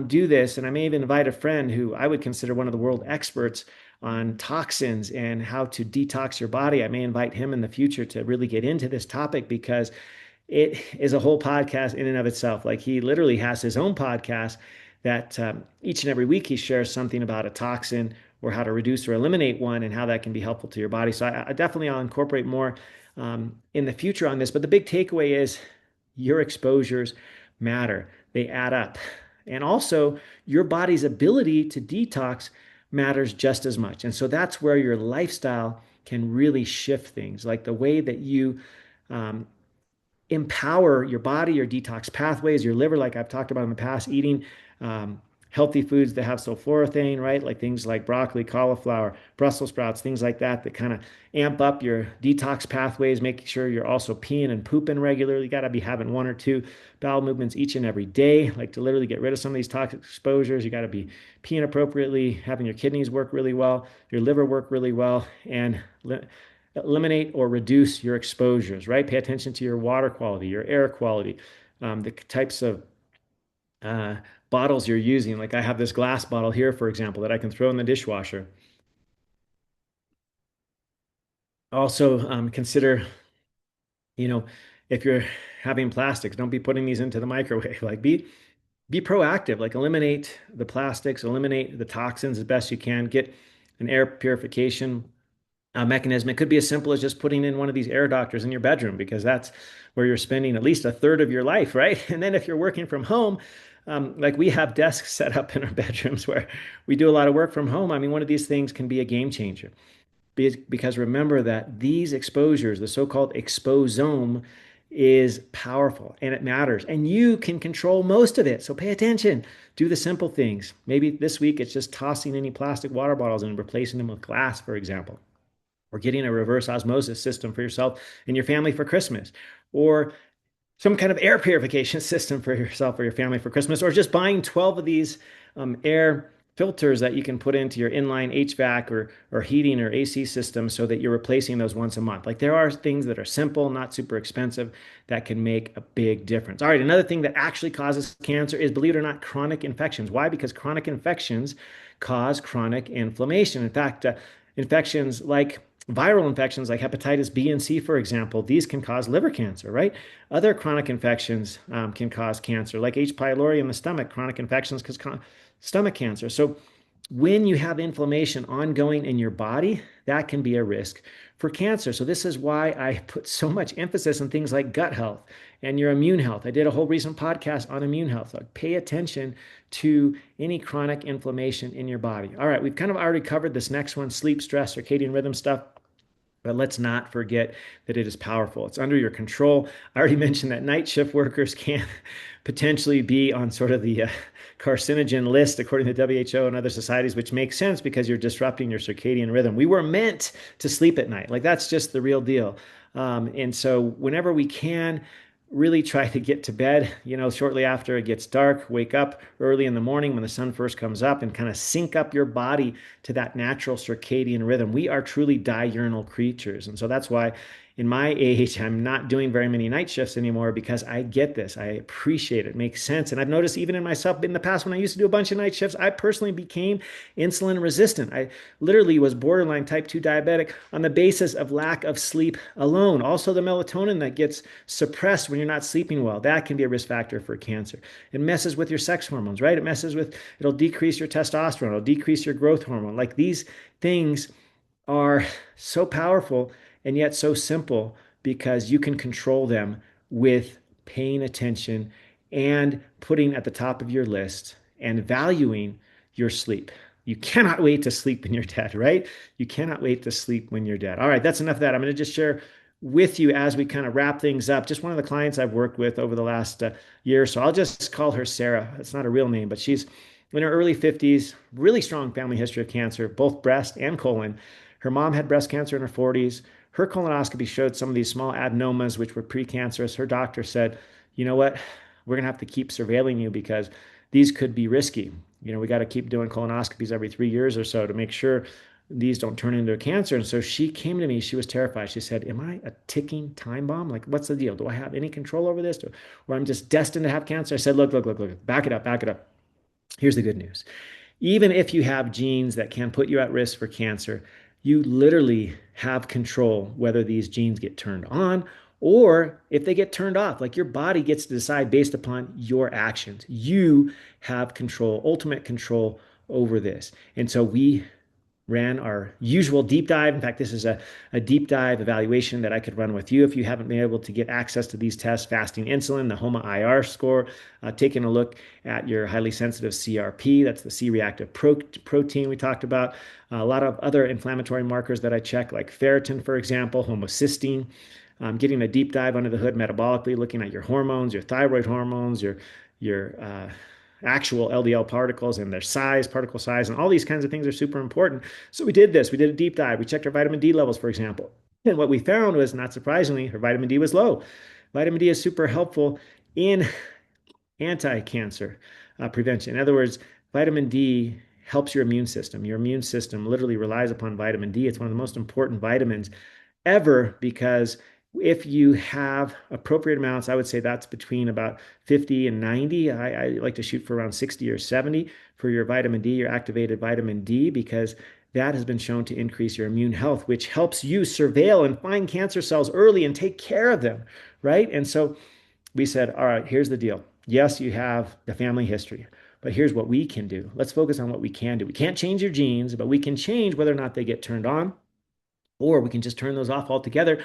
do this, and I may even invite a friend who I would consider one of the world experts on toxins and how to detox your body. I may invite him in the future to really get into this topic because it is a whole podcast in and of itself. Like he literally has his own podcast that each and every week he shares something about a toxin or how to reduce or eliminate one and how that can be helpful to your body. So I definitely I'll incorporate more in the future on this. But the big takeaway is your exposures matter. They add up. And also your body's ability to detox matters just as much. And so that's where your lifestyle can really shift things, like the way that you um, empower your body, your detox pathways, your liver, like I've talked about in the past, eating healthy foods that have sulforaphane, right? Like things like broccoli, cauliflower, Brussels sprouts, things like that, that kind of amp up your detox pathways, making sure you're also peeing and pooping regularly. You got to be having one or two bowel movements each and every day, like to literally get rid of some of these toxic exposures. You got to be peeing appropriately, having your kidneys work really well, your liver work really well, and eliminate or reduce your exposures, right? Pay attention to your water quality, your air quality, the types of uh, bottles you're using. Like I have this glass bottle here, for example, that I can throw in the dishwasher. Also, consider, you know, if you're having plastics, don't be putting these into the microwave. Like be proactive, like eliminate the plastics, eliminate the toxins as best you can, get an air purification mechanism. It could be as simple as just putting in one of these air doctors in your bedroom because that's where you're spending at least a third of your life, right? And then if you're working from home, like we have desks set up in our bedrooms where we do a lot of work from home. I mean, one of these things can be a game changer because remember that these exposures, the so-called exposome, is powerful and it matters and you can control most of it. So pay attention, do the simple things. Maybe this week it's just tossing any plastic water bottles and replacing them with glass, for example, or getting a reverse osmosis system for yourself and your family for Christmas, or some kind of air purification system for yourself or your family for Christmas, or just buying 12 of these air filters that you can put into your inline HVAC or heating or AC system so that you're replacing those once a month. Like there are things that are simple, not super expensive, that can make a big difference. All right, another thing that actually causes cancer is, believe it or not, chronic infections. Why? Because chronic infections cause chronic inflammation. In fact, infections like viral infections like hepatitis B and C, for example, these can cause liver cancer, right? Other chronic infections can cause cancer, like H. pylori in the stomach. Chronic infections cause stomach cancer. So when you have inflammation ongoing in your body, that can be a risk for cancer. So this is why I put so much emphasis on things like gut health and your immune health. I did a whole recent podcast on immune health. So pay attention to any chronic inflammation in your body. All right, we've kind of already covered this next one, sleep, stress, circadian rhythm stuff. But let's not forget that it is powerful. It's under your control. I already mentioned that night shift workers can potentially be on sort of the carcinogen list, according to the WHO and other societies, which makes sense because you're disrupting your circadian rhythm. We were meant to sleep at night. Like that's just the real deal. And so whenever we can, really try to get to bed, shortly after it gets dark, wake up early in the morning when the sun first comes up and kind of sync up your body to that natural circadian rhythm. We are truly diurnal creatures. And so that's why in my age, I'm not doing very many night shifts anymore because I get this. I appreciate it. It makes sense. And I've noticed even in myself in the past, when I used to do a bunch of night shifts, I personally became insulin resistant. I literally was borderline type 2 diabetic on the basis of lack of sleep alone. Also, the melatonin that gets suppressed when you're not sleeping well, that can be a risk factor for cancer. It messes with your sex hormones, right? It'll decrease your testosterone, it'll decrease your growth hormone. Like these things are so powerful and yet so simple because you can control them with paying attention and putting at the top of your list and valuing your sleep. You cannot wait to sleep when you're dead, right? You cannot wait to sleep when you're dead. All right, that's enough of that. I'm going to just share with you as we kind of wrap things up. Just one of the clients I've worked with over the last year or so. I'll just call her Sarah. It's not a real name, but she's in her early 50s, really strong family history of cancer, both breast and colon. Her mom had breast cancer in her 40s. Her colonoscopy showed some of these small adenomas, which were precancerous. Her doctor said, you know what? We're going to have to keep surveilling you because these could be risky. We got to keep doing colonoscopies every 3 years or so to make sure these don't turn into a cancer. And so she came to me. She was terrified. She said, am I a ticking time bomb? Like, what's the deal? Do I have any control over this? Or I'm just destined to have cancer? I said, look, back it up, back it up. Here's the good news. Even if you have genes that can put you at risk for cancer, you literally have control whether these genes get turned on or if they get turned off. Like your body gets to decide based upon your actions. You have control, ultimate control over this. And so we ran our usual deep dive. In fact, this is a deep dive evaluation that I could run with you if you haven't been able to get access to these tests: fasting insulin, the HOMA IR score, taking a look at your highly sensitive CRP, that's the C-reactive protein we talked about, a lot of other inflammatory markers that I check, like ferritin, for example, homocysteine. Getting a deep dive under the hood metabolically, looking at your hormones, your thyroid hormones, your actual LDL particles and their size, particle size, and all these kinds of things are super important. So we did this. We did a deep dive. We checked her vitamin D levels, for example. And what we found was, not surprisingly, her vitamin D was low. Vitamin D is super helpful in anti-cancer prevention. In other words, vitamin D helps your immune system. Your immune system literally relies upon vitamin D. It's one of the most important vitamins ever because if you have appropriate amounts, I would say that's between about 50 and 90. I like to shoot for around 60 or 70 for your vitamin D, your activated vitamin D, because that has been shown to increase your immune health, which helps you surveil and find cancer cells early and take care of them, right? And so we said, all right, here's the deal. Yes, you have the family history, but here's what we can do. Let's focus on what we can do. We can't change your genes, but we can change whether or not they get turned on, or we can just turn those off altogether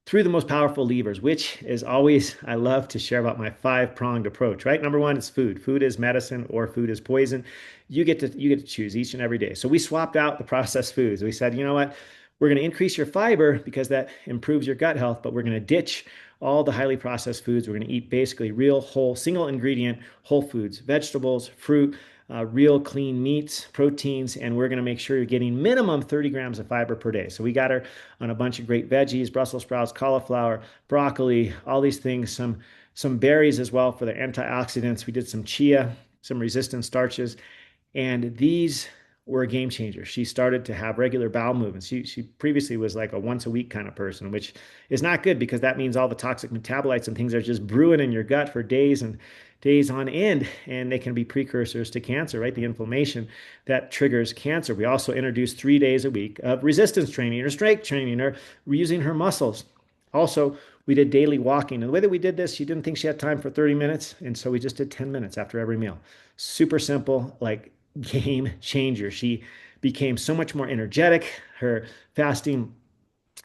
through the most powerful levers, which is always, I love to share about my five-pronged approach, right? Number one is food. Food is medicine or food is poison. You get to choose each and every day. So we swapped out the processed foods. We said, you know what? We're going to increase your fiber because that improves your gut health, but we're going to ditch all the highly processed foods. We're going to eat basically real, whole, single ingredient, whole foods, vegetables, fruit, real clean meats, proteins, and we're going to make sure you're getting minimum 30 grams of fiber per day. So we got her on a bunch of great veggies: Brussels sprouts, cauliflower, broccoli, all these things, some berries as well for the antioxidants. We did some chia, some resistant starches, and these were a game changer. She started to have regular bowel movements. She previously was like a once a week kind of person, which is not good because that means all the toxic metabolites and things are just brewing in your gut for days and days on end, and they can be precursors to cancer, right? The inflammation that triggers cancer. We also introduced 3 days a week of resistance training or strength training or using her muscles. Also, we did daily walking. And the way that we did this, she didn't think she had time for 30 minutes. And so we just did 10 minutes after every meal. Super simple, like game changer. She became so much more energetic. Her fasting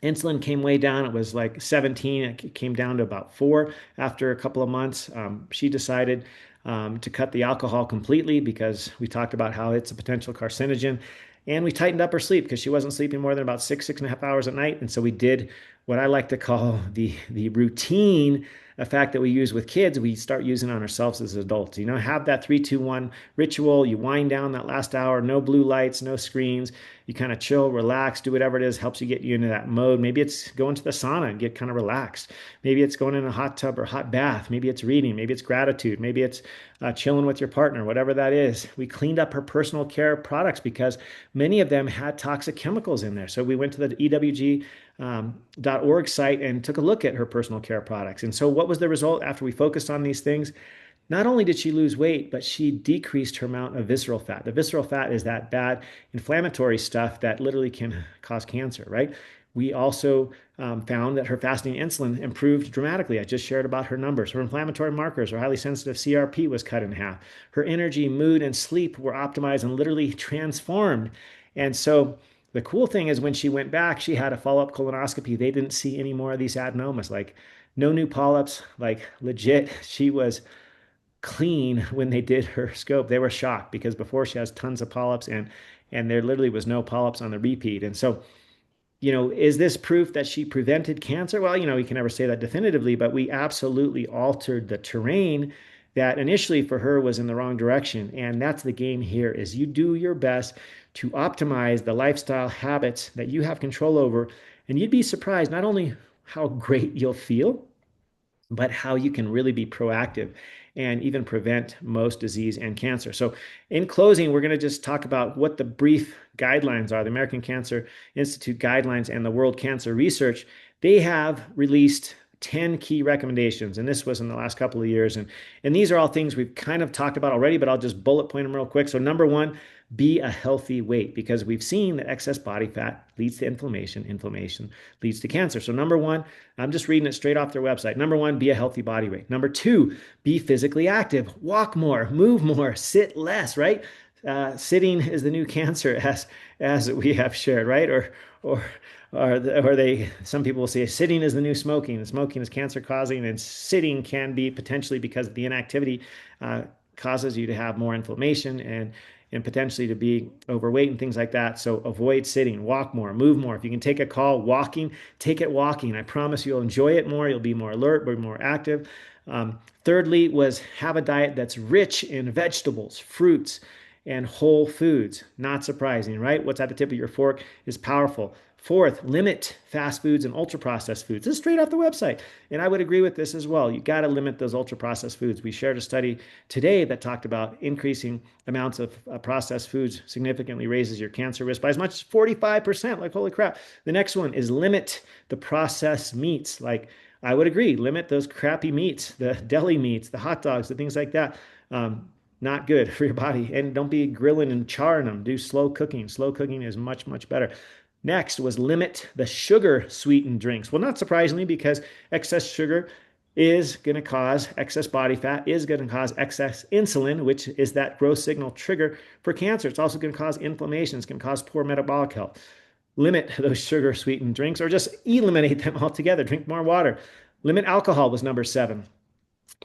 insulin came way down. It was like 17. It came down to about 4 after a couple of months. She decided to cut the alcohol completely because we talked about how it's a potential carcinogen. And we tightened up her sleep because she wasn't sleeping more than about 6.5 hours at night. And so we did what I like to call the routine effect that we use with kids, we start using on ourselves as adults. Have that 3-2-1 ritual. You wind down that last hour, no blue lights, no screens. You kind of chill, relax, do whatever it is, helps you get you into that mode. Maybe it's going to the sauna and get kind of relaxed. Maybe it's going in a hot tub or hot bath. Maybe it's reading. Maybe it's gratitude. Maybe it's chilling with your partner, whatever that is. We cleaned up her personal care products because many of them had toxic chemicals in there. So we went to the EWG.org site and took a look at her personal care products. And so what was the result after we focused on these things? Not only did she lose weight, but she decreased her amount of visceral fat. The visceral fat is that bad inflammatory stuff that literally can cause cancer, right? We also found that her fasting insulin improved dramatically. I just shared about her numbers. Her inflammatory markers, her highly sensitive CRP was cut in half. Her energy, mood, and sleep were optimized and literally transformed. And so The cool thing is when she went back, she had a follow-up colonoscopy. They didn't see any more of these adenomas, like no new polyps, like legit. She was clean when they did her scope. They were shocked because before she has tons of polyps and there literally was no polyps on the repeat. And so, is this proof that she prevented cancer? Well, we can never say that definitively, but we absolutely altered the terrain that initially for her was in the wrong direction. And that's the game here is you do your best to optimize the lifestyle habits that you have control over. And you'd be surprised not only how great you'll feel, but how you can really be proactive and even prevent most disease and cancer. So, in closing, we're going to just talk about what the brief guidelines are. The American Cancer Institute guidelines and the World Cancer Research, they have released 10 key recommendations. And this was in the last couple of years. And these are all things we've kind of talked about already, but I'll just bullet point them real quick. So, number one, be a healthy weight because we've seen that excess body fat leads to inflammation. Inflammation leads to cancer. So, number one, I'm just reading it straight off their website. Number one, be a healthy body weight. Number two, be physically active. Walk more, move more, sit less, right? Sitting is the new cancer, as we have shared, right? Some people will say sitting is the new smoking. Smoking is cancer causing, and sitting can be potentially because the inactivity causes you to have more inflammation and potentially to be overweight and things like that. So avoid sitting, walk more, move more. If you can take a call walking, take it walking. I promise you'll enjoy it more. You'll be more alert, be more active. Thirdly was have a diet that's rich in vegetables, fruits, and whole foods. Not surprising, right? What's at the tip of your fork is powerful. Fourth, limit fast foods and ultra processed foods. This is straight off the website. And I would agree with this as well. You got to limit those ultra processed foods. We shared a study today that talked about increasing amounts of processed foods significantly raises your cancer risk by as much as 45%. Like, holy crap. The next one is limit the processed meats. Like, I would agree, limit those crappy meats, the deli meats, the hot dogs, the things like that. Not good for your body. And don't be grilling and charring them. Do slow cooking. Slow cooking is much, much better. Next was limit the sugar sweetened drinks. Well, not surprisingly, because excess sugar is going to cause excess body fat, is going to cause excess insulin, which is that growth signal trigger for cancer. It's also going to cause inflammation. It's going to cause poor metabolic health. Limit those sugar sweetened drinks or just eliminate them altogether. Drink more water. Limit alcohol was number 7.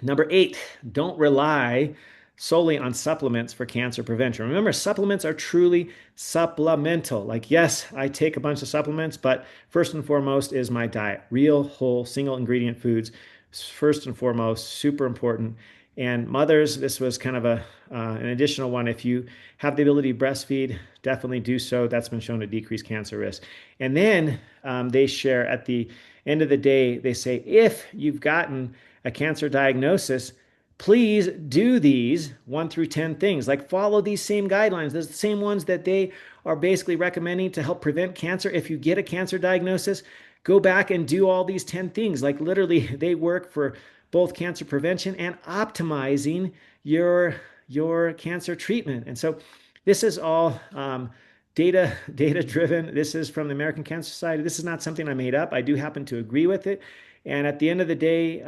Number 8, don't rely solely on supplements for cancer prevention. Remember, supplements are truly supplemental. Like, yes, I take a bunch of supplements, but first and foremost is my diet. Real, whole, single ingredient foods, first and foremost, super important. And mothers, this was kind of an additional one. If you have the ability to breastfeed, definitely do so. That's been shown to decrease cancer risk. And then they share at the end of the day, they say, if you've gotten a cancer diagnosis, please do these 1 through 10 things. Like, follow these same guidelines. There's the same ones that they are basically recommending to help prevent cancer. If you get a cancer diagnosis, go back and do all these 10 things. Like, literally, they work for both cancer prevention and optimizing your cancer treatment. And so this is all data driven. This is from the American Cancer Society. This is not something I made up. I do happen to agree with it. And at the end of the day,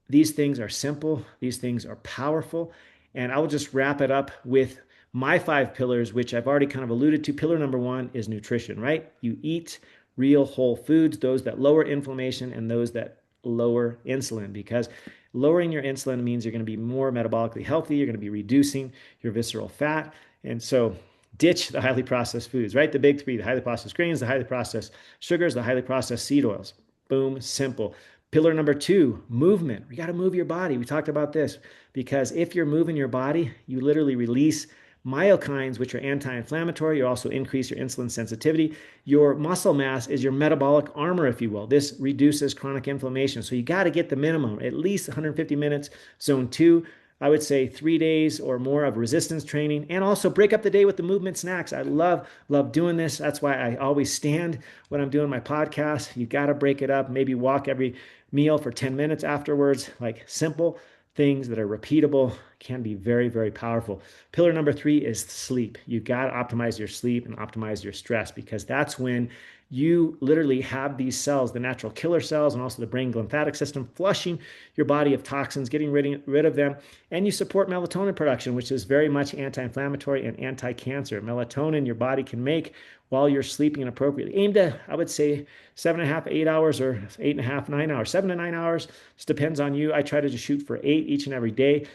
these things are simple. These things are powerful. And I will just wrap it up with my 5 pillars, which I've already kind of alluded to. Pillar number 1 is nutrition, right? You eat real whole foods, those that lower inflammation and those that lower insulin, because lowering your insulin means you're going to be more metabolically healthy. You're going to be reducing your visceral fat. And so ditch the highly processed foods, right? The big 3, the highly processed grains, the highly processed sugars, the highly processed seed oils. Boom, simple. Pillar number 2, movement. You got to move your body. We talked about this because if you're moving your body, you literally release myokines, which are anti-inflammatory. You also increase your insulin sensitivity. Your muscle mass is your metabolic armor, if you will. This reduces chronic inflammation. So you got to get the minimum, at least 150 minutes. Zone 2, I would say 3 days or more of resistance training, and also break up the day with the movement snacks. I love doing this. That's why I always stand when I'm doing my podcast. You got to break it up. Maybe walk every meal for 10 minutes afterwards. Like, simple things that are repeatable can be very, very powerful. Pillar number 3 is sleep. You got to optimize your sleep and optimize your stress, because that's when you literally have these cells, the natural killer cells, and also the brain lymphatic system, flushing your body of toxins, getting rid of them. And you support melatonin production, which is very much anti-inflammatory and anti-cancer. Melatonin your body can make while you're sleeping appropriately. Aim to, I would say, 7.5, 8 hours, or 8.5, 9 hours, 7 to 9 hours. Just depends on you. I try to just shoot for 8 each and every day.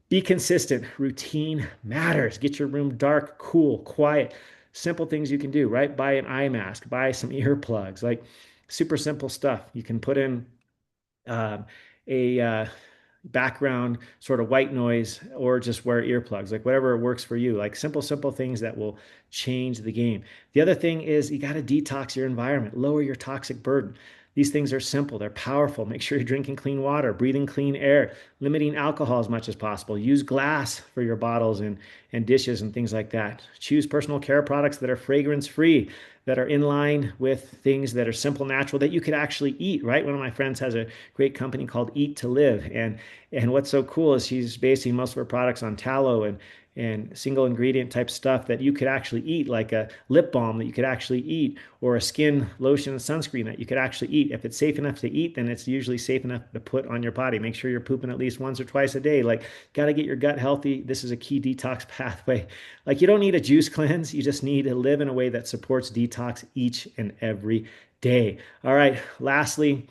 Be consistent. Routine matters. Get your room dark, cool, quiet. Simple things you can do, right? Buy an eye mask, buy some earplugs, like super simple stuff. You can put in a background sort of white noise or just wear earplugs, like whatever works for you, like simple things that will change the game. The other thing is you got to detox your environment, lower your toxic burden. These things are simple, they're powerful. Make sure you're drinking clean water, breathing clean air, limiting alcohol as much as possible. Use glass for your bottles and dishes and things like that. Choose personal care products that are fragrance free, that are in line with things that are simple, natural, that you could actually eat, right? One of my friends has a great company called Eat to Live. And what's so cool is she's basing most of her products on tallow and single ingredient type stuff that you could actually eat, like a lip balm that you could actually eat, or a skin lotion and sunscreen that you could actually eat. If it's safe enough to eat, then it's usually safe enough to put on your body. Make sure you're pooping at least once or twice a day. Like, got to get your gut healthy. This is a key detox pathway. Like, you don't need a juice cleanse. You just need to live in a way that supports detox each and every day. All right. Lastly,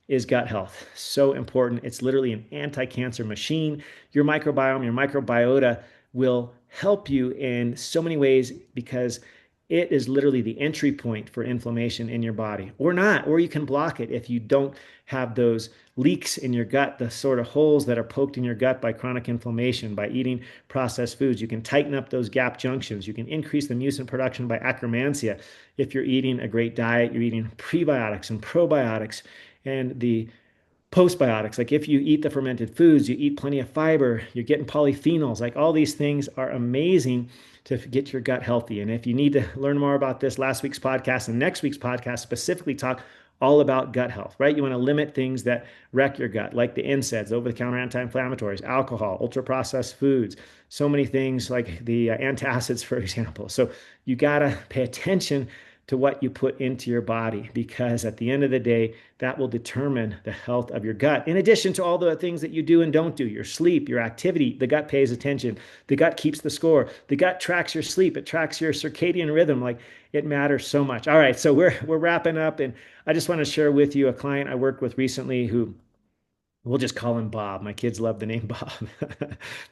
is gut health. So important. It's literally an anti-cancer machine. Your microbiome, your microbiota will help you in so many ways because it is literally the entry point for inflammation in your body, or not, or you can block it if you don't have those leaks in your gut, the sort of holes that are poked in your gut by chronic inflammation, by eating processed foods. You can tighten up those gap junctions. You can increase the mucin production by akkermansia. If you're eating a great diet, you're eating prebiotics and probiotics and the postbiotics. Like if you eat the fermented foods, you eat plenty of fiber, you're getting polyphenols. Like all these things are amazing to get your gut healthy. And if you need to learn more about this, last week's podcast and next week's podcast specifically talk all about gut health, right? You want to limit things that wreck your gut, like the NSAIDs, over-the-counter anti-inflammatories, alcohol, ultra-processed foods, so many things like the antacids, for example. So you got to pay attention to what you put into your body, because at the end of the day, that will determine the health of your gut. In addition to all the things that you do and don't do, your sleep, your activity, the gut pays attention. The gut keeps the score. The gut tracks your sleep. It tracks your circadian rhythm. Like, it matters so much. All right, so we're wrapping up, and I just want to share with you a client I worked with recently who, we'll just call him Bob. My kids love the name Bob.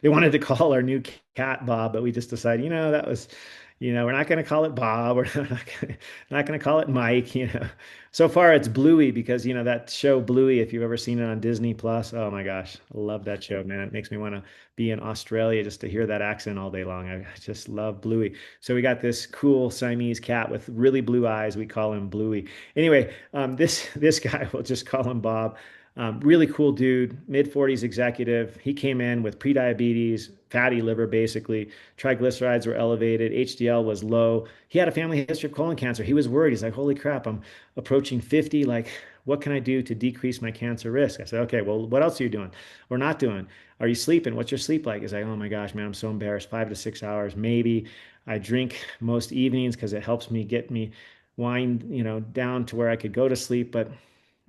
They wanted to call our new cat Bob, but we just decided, that was, we're not going to call it Bob. We're not going to call it Mike. So far it's Bluey because, that show Bluey, if you've ever seen it on Disney Plus, oh my gosh, I love that show, man. It makes me want to be in Australia just to hear that accent all day long. I just love Bluey. So we got this cool Siamese cat with really blue eyes. We call him Bluey. Anyway, this guy, we'll just call him Bob. Really cool dude, mid-40s executive. He came in with prediabetes, fatty liver, basically. Triglycerides were elevated. HDL was low. He had a family history of colon cancer. He was worried. He's like, holy crap, I'm approaching 50. Like, what can I do to decrease my cancer risk? I said, okay, well, what else are you doing or not doing? Are you sleeping? What's your sleep like? He's like, oh my gosh, man, I'm so embarrassed. 5 to 6 hours, maybe. I drink most evenings because it helps me get me wind, down to where I could go to sleep. But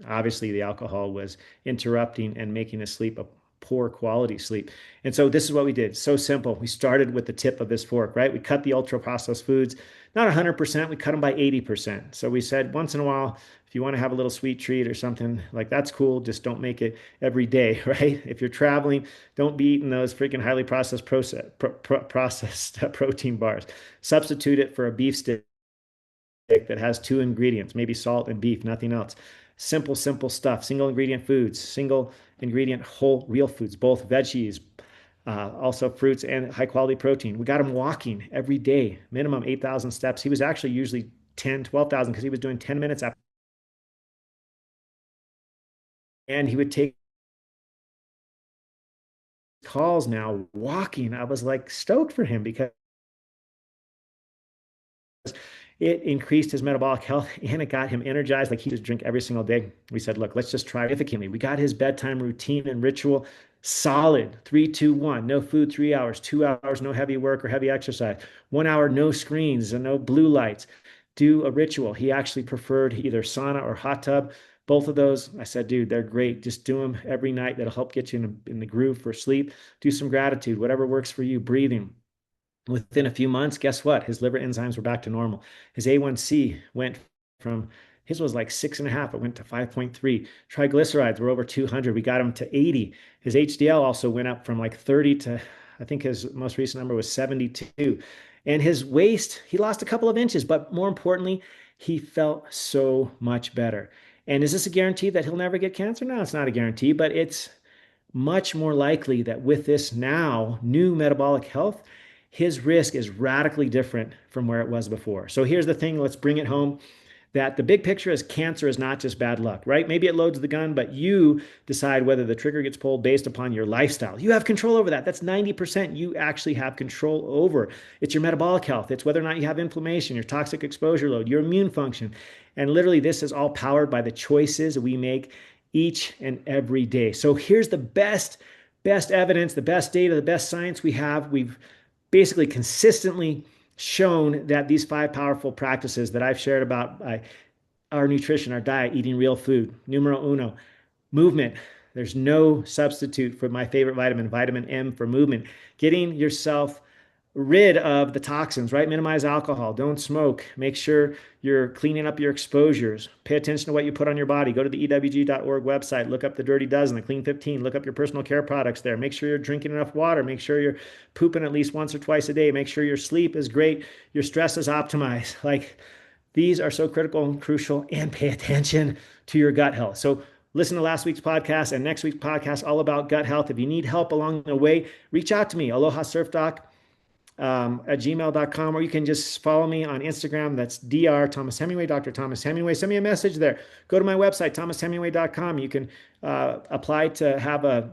obviously, the alcohol was interrupting and making his sleep a poor quality sleep. And so this is what we did. So simple. We started with the tip of this fork, right? We cut the ultra processed foods, not 100%, we cut them by 80%. So we said once in a while, if you want to have a little sweet treat or something, like that's cool, just don't make it every day, right? If you're traveling, don't be eating those freaking highly processed protein bars. Substitute it for a beef stick that has two ingredients, maybe salt and beef, nothing else. Simple stuff. Single ingredient foods, single ingredient whole real foods, both veggies, also fruits, and high quality protein. We got him walking every day, minimum 8,000 steps. He was actually usually 10, 12,000 because he was doing 10 minutes after. And he would take calls now walking. I was like stoked for him because it increased his metabolic health and it got him energized. Like he just drink every single day. We said, look, let's just try significantly. We got his bedtime routine and ritual solid. 3, 2, 1, no food, 3 hours, 2 hours, no heavy work or heavy exercise, 1 hour, no screens and no blue lights. do a ritual. He actually preferred either sauna or hot tub. Both of those, I said, dude, they're great. Just do them every night. That'll help get you in the groove for sleep. Do some gratitude, whatever works for you, breathing. Within a few months, guess what? His liver enzymes were back to normal. His A1C went from, his was like 6.5, it went to 5.3. Triglycerides were over 200. We got him to 80. His HDL also went up from like 30 to, I think his most recent number was 72. And his waist, he lost a couple of inches, but more importantly, he felt so much better. And is this a guarantee that he'll never get cancer? No, it's not a guarantee, but it's much more likely that with this now new metabolic health, his risk is radically different from where it was before. So here's the thing, let's bring it home that the big picture is cancer is not just bad luck, right? Maybe it loads the gun, but you decide whether the trigger gets pulled based upon your lifestyle. You have control over that. That's 90% you actually have control over. It's your metabolic health. It's whether or not you have inflammation, your toxic exposure load, your immune function. And literally, this is all powered by the choices we make each and every day. So here's the best evidence, the best data, the best science we have. We've basically consistently shown that these five powerful practices that I've shared about our nutrition, our diet, eating real food, numero uno, movement. There's no substitute for my favorite vitamin, vitamin M for movement. Getting yourself rid of the toxins, right? Minimize alcohol. Don't smoke. Make sure you're cleaning up your exposures. Pay attention to what you put on your body. Go to the ewg.org website. Look up the Dirty Dozen, the Clean 15. Look up your personal care products there. Make sure you're drinking enough water. Make sure you're pooping at least once or twice a day. Make sure your sleep is great. Your stress is optimized. Like these are so critical and crucial. And pay attention to your gut health. So listen to last week's podcast and next week's podcast all about gut health. If you need help along the way, reach out to me, Aloha Surf Doc at gmail.com, or you can just follow me on Instagram. That's Dr. Thomas Hemingway, Dr. Thomas Hemingway. Send me a message there. Go to my website, thomashemingway.com. You can apply to have a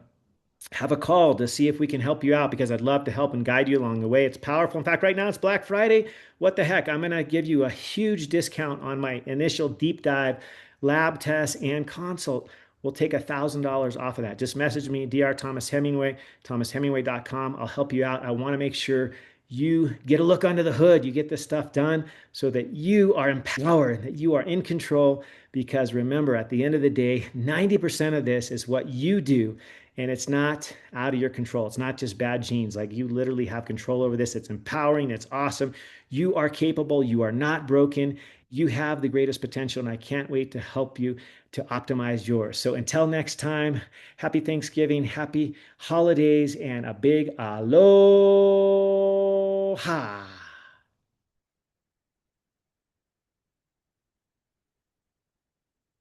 call to see if we can help you out because I'd love to help and guide you along the way. It's powerful. In fact, right now it's Black Friday. What the heck? I'm going to give you a huge discount on my initial deep dive lab test and consult. We'll take $1,000 off of that. Just message me, Dr. Thomas Hemingway, thomashemingway.com. I'll help you out. I want to make sure you get a look under the hood, you get this stuff done so that you are empowered, that you are in control. Because remember, at the end of the day, 90% of this is what you do, and it's not out of your control. It's not just bad genes. Like you literally have control over this. It's empowering. It's awesome. You are capable. You are not broken. You have the greatest potential, and I can't wait to help you to optimize yours. So until next time, happy Thanksgiving, happy holidays, and a big aloha.